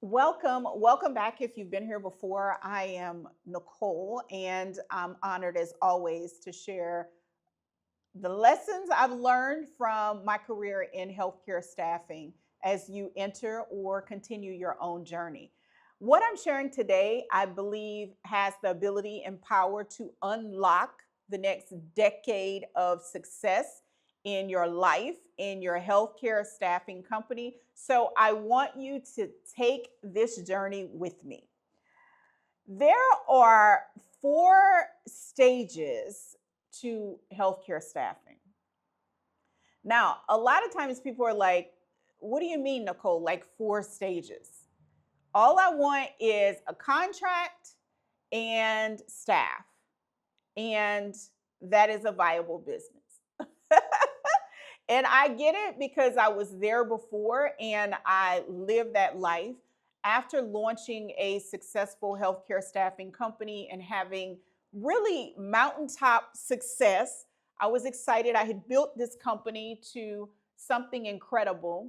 Welcome back. If you've been here before, I am Nicole, and I'm honored as always to share the lessons I've learned from my career in healthcare staffing as you enter or continue your own journey. What I'm sharing today, I believe, has the ability and power to unlock the next decade of success in your life, in your healthcare staffing company. So I want you to take this journey with me. There are four stages to healthcare staffing. Now, a lot of times people are like, what do you mean, Nicole? Like four stages? All I want is a contract and staff, and that is a viable business. And I get it because I was there before and I lived that life. After launching a successful healthcare staffing company and having really mountaintop success, I was excited. I had built this company to something incredible.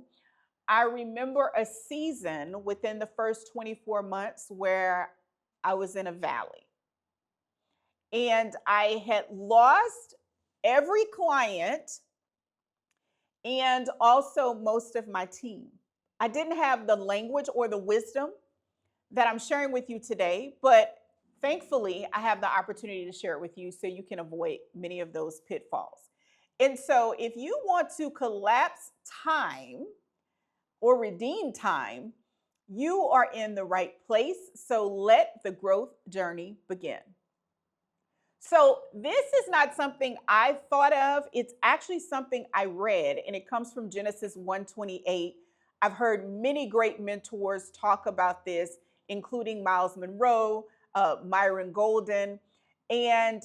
I remember a season within the first 24 months where I was in a valley and I had lost every client and also most of my team. I didn't have the language or the wisdom that I'm sharing with you today, but thankfully, I have the opportunity to share it with you so you can avoid many of those pitfalls. And so, if you want to collapse time or redeem time, you are in the right place. So, let the growth journey begin. So, this is not something I thought of. It's actually something I read, and it comes from Genesis 1:28. I've heard many great mentors talk about this, including Miles Monroe, Myron Golden. And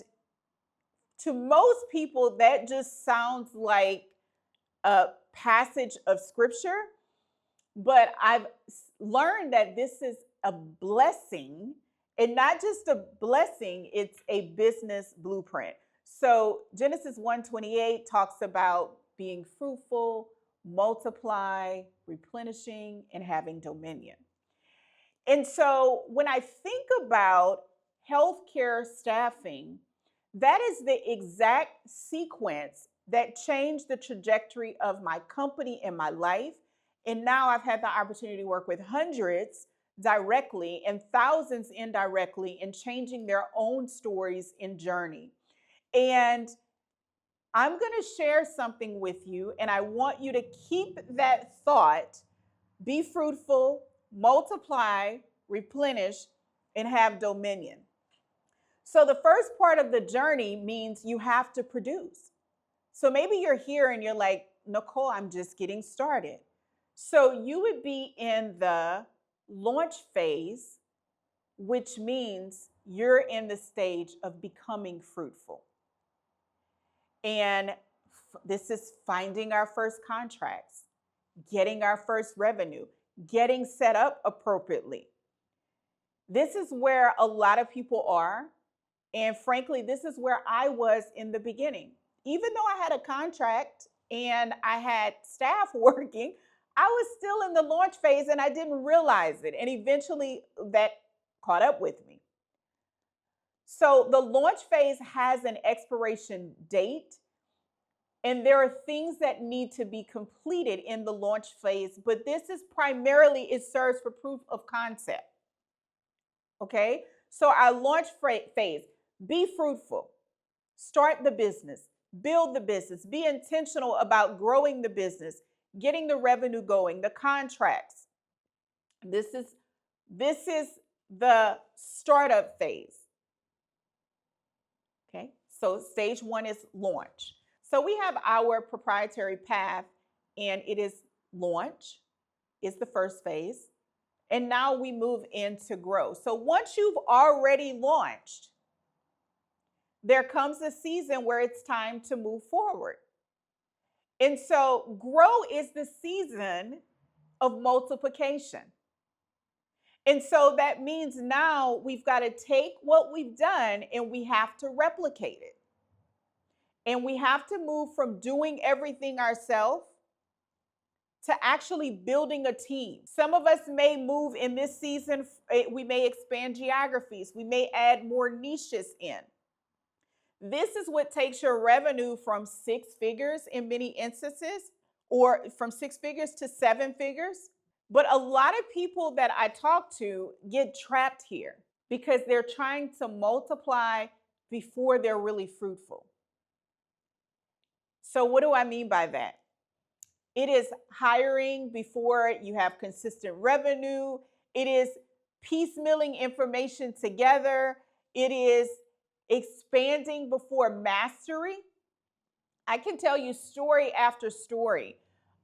to most people, that just sounds like a passage of scripture. But I've learned that this is a blessing, and not just a blessing, it's a business blueprint. So Genesis 1:28 talks about being fruitful, multiply, replenishing, and having dominion. And so when I think about healthcare staffing, that is the exact sequence that changed the trajectory of my company and my life. And now I've had the opportunity to work with hundreds directly and thousands indirectly in changing their own stories and journey. And I'm going to share something with you, and I want you to keep that thought: be fruitful, multiply, replenish, and have dominion. So, the first part of the journey means you have to produce. So, maybe you're here and you're like, Nicole, I'm just getting started. So, you would be in the launch phase, which means you're in the stage of becoming fruitful. And this is finding our first contracts, getting our first revenue, getting set up appropriately. This is where a lot of people are. And frankly, this is where I was in the beginning. Even though I had a contract and I had staff working, I was still in the launch phase and I didn't realize it. And eventually that caught up with me. So the launch phase has an expiration date, and there are things that need to be completed in the launch phase, but this is primarily, it serves for proof of concept. Okay? So our launch phase, be fruitful, start the business, build the business, be intentional about growing the business, getting the revenue going, the contracts. This is the startup phase. Okay? So stage one is launch. So we have our proprietary path, and it is launch is the first phase. And now we move into grow. So once you've already launched, there comes a season where it's time to move forward. And so grow is the season of multiplication. And so that means now we've got to take what we've done and we have to replicate it. And we have to move from doing everything ourselves to actually building a team. Some of us may move in this season. We may expand geographies. We may add more niches in. This is what takes your revenue from 6 figures in many instances, or from 6 figures to 7 figures. But a lot of people that I talk to get trapped here because they're trying to multiply before they're really fruitful. So, what do I mean by that? It is hiring before you have consistent revenue. It is piecemealing information together. It is expanding before mastery. I can tell you story after story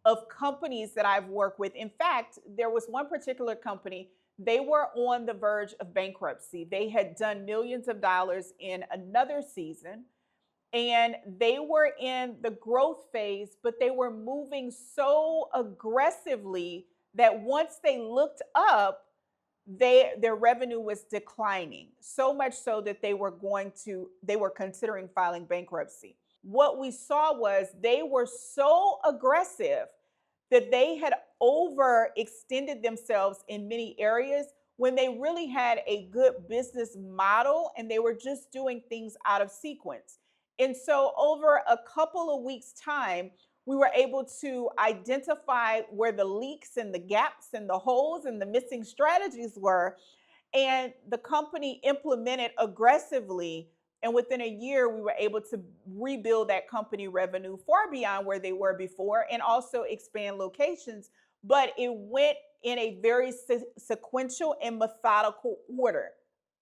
of companies that I've worked with. In fact, there was one particular company, they were on the verge of bankruptcy. They had done millions of dollars in another season, and they were in the growth phase, but they were moving so aggressively that once they looked up, their revenue was declining, so much so that they were considering filing bankruptcy. What we saw was they were so aggressive that they had overextended themselves in many areas when they really had a good business model and they were just doing things out of sequence. And so over a couple of weeks' time, we were able to identify where the leaks and the gaps and the holes and the missing strategies were. And the company implemented aggressively. And within a year, we were able to rebuild that company revenue far beyond where they were before and also expand locations. But it went in a very sequential and methodical order.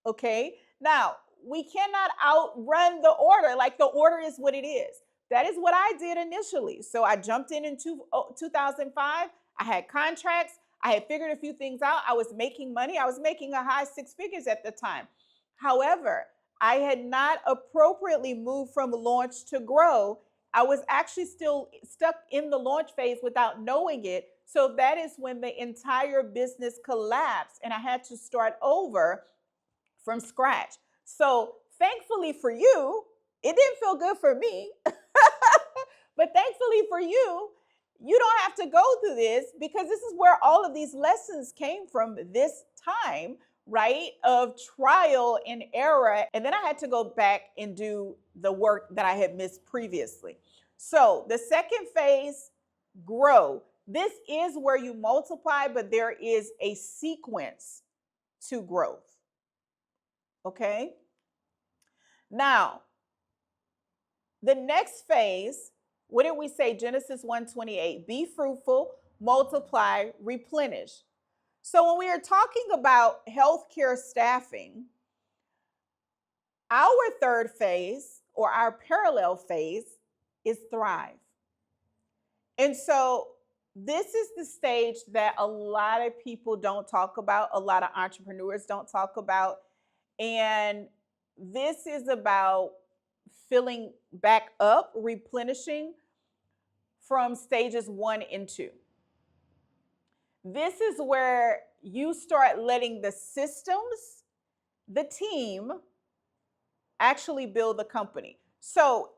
Okay. Now, we cannot outrun the order. Like, the order is what it is. That is what I did initially. So I jumped in 2005. I had contracts. I had figured a few things out. I was making money. I was making a high 6 figures at the time. However, I had not appropriately moved from launch to grow. I was actually still stuck in the launch phase without knowing it. So that is when the entire business collapsed and I had to start over from scratch. So thankfully for you, it didn't feel good for me. But thankfully for you, you don't have to go through this, because this is where all of these lessons came from, this time, right, of trial and error. And then I had to go back and do the work that I had missed previously. So the second phase, grow. This is where you multiply, but there is a sequence to growth. Okay? Now, the next phase, what did we say? Genesis 1:28, be fruitful, multiply, replenish. So when we are talking about healthcare staffing, our third phase, or our parallel phase, is thrive. And so this is the stage that a lot of people don't talk about, a lot of entrepreneurs don't talk about. And this is about filling back up, replenishing from stages 1 and 2. This is where you start letting the systems, the team, actually build the company. So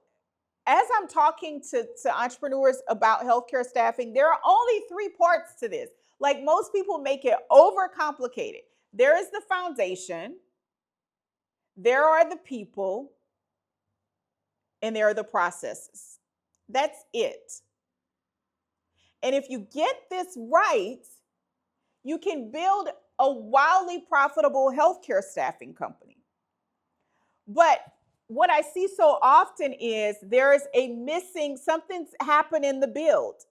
as I'm talking to entrepreneurs about healthcare staffing, there are only 3 parts to this. Like, most people make it overcomplicated. There is the foundation, there are the people, and there are the processes. That's it. And if you get this right, you can build a wildly profitable healthcare staffing company. But what I see so often is there is a missing, something's happened in the build.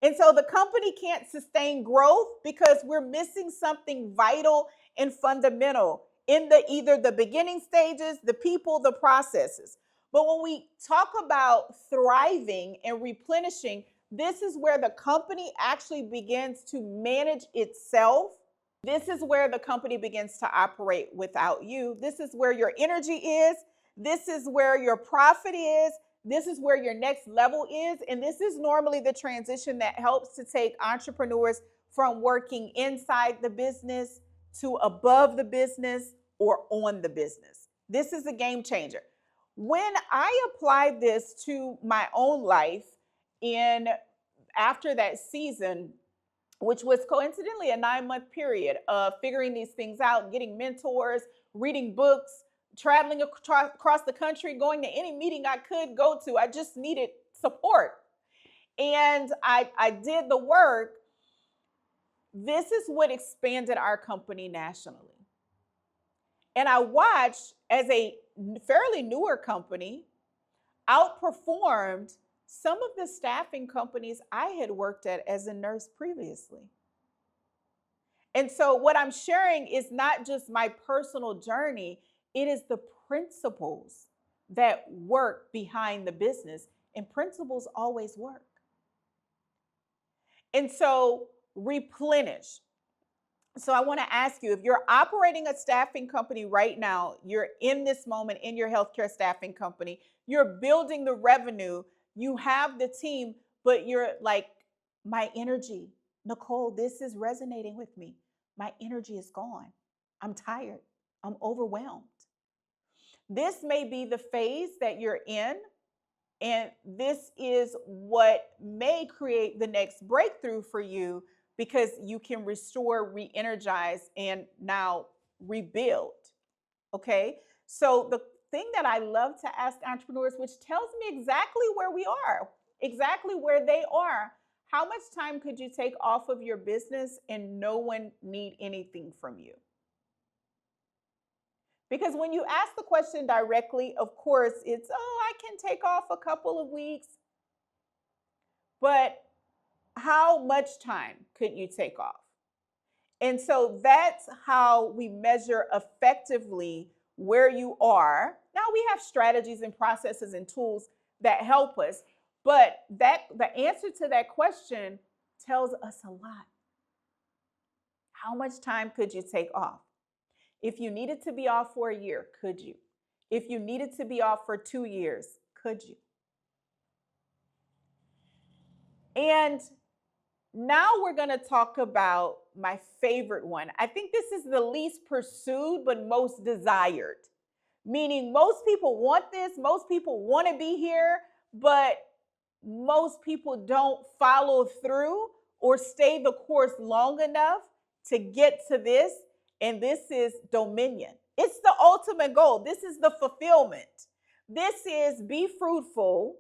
And so the company can't sustain growth because we're missing something vital and fundamental in either the beginning stages, the people, the processes. But when we talk about thriving and replenishing, this is where the company actually begins to manage itself. This is where the company begins to operate without you. This is where your energy is. This is where your profit is. This is where your next level is. And this is normally the transition that helps to take entrepreneurs from working inside the business to above the business or on the business. This is a game changer. When I applied this to my own life after that season, which was coincidentally a 9-month period of figuring these things out, getting mentors, reading books, traveling across the country, going to any meeting I could go to. I just needed support. And I did the work. This is what expanded our company nationally. And I watched as a fairly newer company outperformed some of the staffing companies I had worked at as a nurse previously. And so what I'm sharing is not just my personal journey, it is the principles that work behind the business, and principles always work. And so replenish. So I want to ask you, if you're operating a staffing company right now, you're in this moment in your healthcare staffing company, you're building the revenue, you have the team, but you're like, my energy, Nicole, this is resonating with me. My energy is gone. I'm tired. I'm overwhelmed. This may be the phase that you're in, and this is what may create the next breakthrough for you, because you can restore, re-energize, and now rebuild. Okay? So the thing that I love to ask entrepreneurs, which tells me exactly where we are, exactly where they are, how much time could you take off of your business and no one need anything from you? Because when you ask the question directly, of course, it's, oh, I can take off a couple of weeks. But how much time could you take off? And so that's how we measure effectively where you are. Now we have strategies and processes and tools that help us, but the answer to that question tells us a lot. How much time could you take off? If you needed to be off for a year, could you? If you needed to be off for 2 years, could you? And now we're going to talk about my favorite one. I think this is the least pursued, but most desired. Meaning most people want this, most people want to be here, but most people don't follow through or stay the course long enough to get to this. And this is dominion. It's the ultimate goal. This is the fulfillment. This is be fruitful,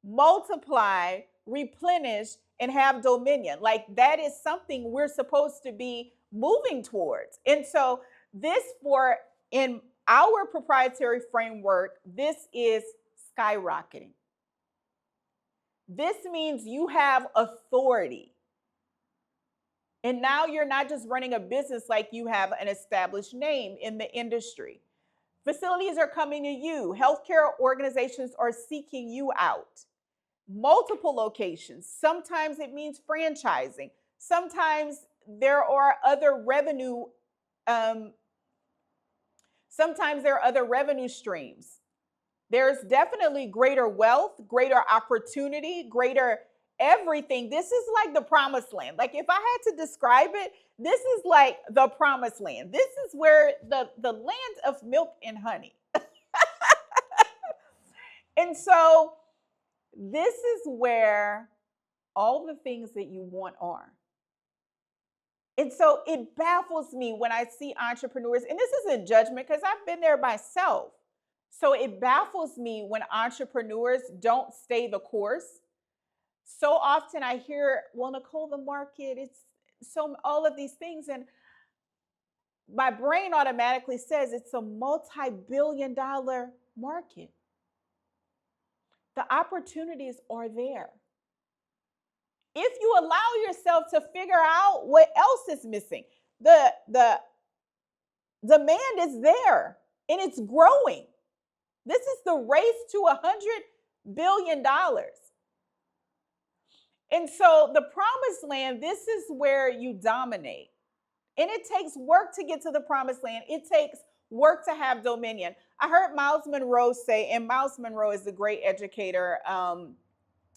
multiply, replenish, and have dominion. Like that is something we're supposed to be moving towards. And so this, for in our proprietary framework, this is skyrocketing. This means you have authority. And now you're not just running a business like you have an established name in the industry. Facilities are coming to you. Healthcare organizations are seeking you out. Multiple locations. Sometimes it means franchising. Sometimes there are other revenue. Sometimes there are other revenue streams. There's definitely greater wealth, greater opportunity, greater everything. This is like the promised land. Like if I had to describe it, this is like the promised land. This is where the land of milk and honey. And so this is where all the things that you want are. And so it baffles me when I see entrepreneurs, and this isn't judgment because I've been there myself. So it baffles me when entrepreneurs don't stay the course. So often I hear, well, Nicole, the market, it's so all of these things. And my brain automatically says it's a multi-billion-dollar market. The opportunities are there. If you allow yourself to figure out what else is missing, the demand is there and it's growing. This is the race to $100 billion. And so the promised land, this is where you dominate. And it takes work to get to the promised land. It takes work to have dominion. I heard Miles Monroe say, and Miles Monroe is a great educator.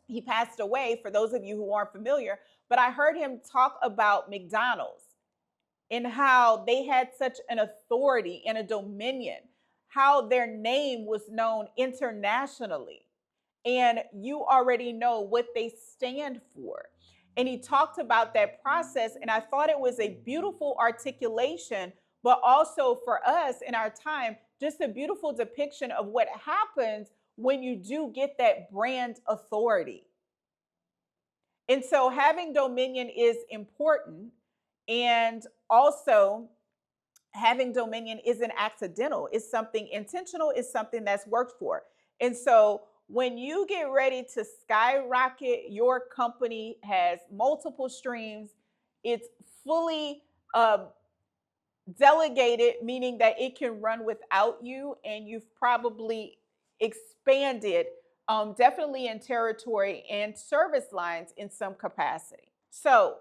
He passed away, for those of you who aren't familiar, but I heard him talk about McDonald's and how they had such an authority and a dominion, how their name was known internationally. And you already know what they stand for. And he talked about that process. And I thought it was a beautiful articulation, but also for us in our time, just a beautiful depiction of what happens when you do get that brand authority. And so having dominion is important. And also, having dominion isn't accidental, it's something intentional, it's something that's worked for. And so when you get ready to skyrocket, your company has multiple streams, it's fully delegated, meaning that it can run without you, and you've probably expanded, definitely in territory and service lines in some capacity. So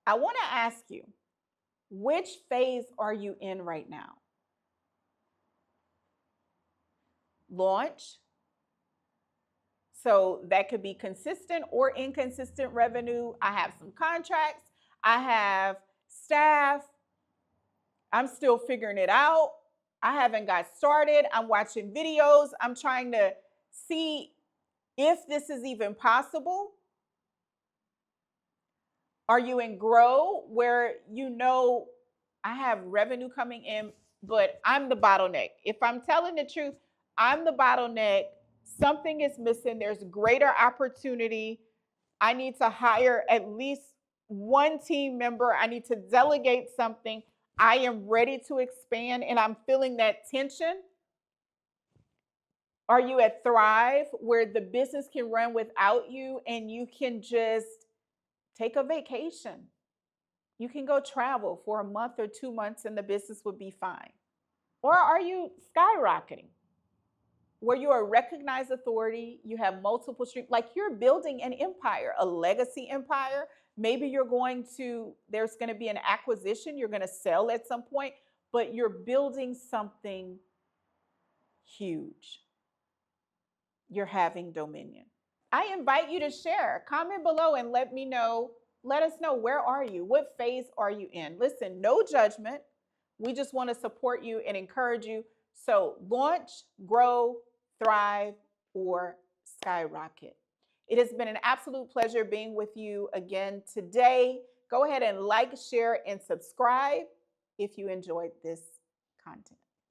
I want to ask you, which phase are you in right now? Launch. So that could be consistent or inconsistent revenue. I have some contracts, I have staff, I'm still figuring it out. I haven't got started. I'm watching videos. I'm trying to see if this is even possible. Are you in grow where I have revenue coming in, but I'm the bottleneck? If I'm telling the truth, I'm the bottleneck. Something is missing. There's greater opportunity. I need to hire at least one team member. I need to delegate something. I am ready to expand and I'm feeling that tension. Are you at Thrive where the business can run without you and you can just take a vacation? You can go travel for a month or 2 months and the business would be fine. Or are you skyrocketing where you're a recognized authority, you have multiple streams, like you're building an empire, a legacy empire. Maybe there's going to be an acquisition, you're going to sell at some point, but you're building something huge. You're having dominion. I invite you to share. Comment below and let us know, where are you? What phase are you in? Listen, no judgment. We just want to support you and encourage you. So launch, grow, thrive, or skyrocket. It has been an absolute pleasure being with you again today. Go ahead and like, share, and subscribe if you enjoyed this content.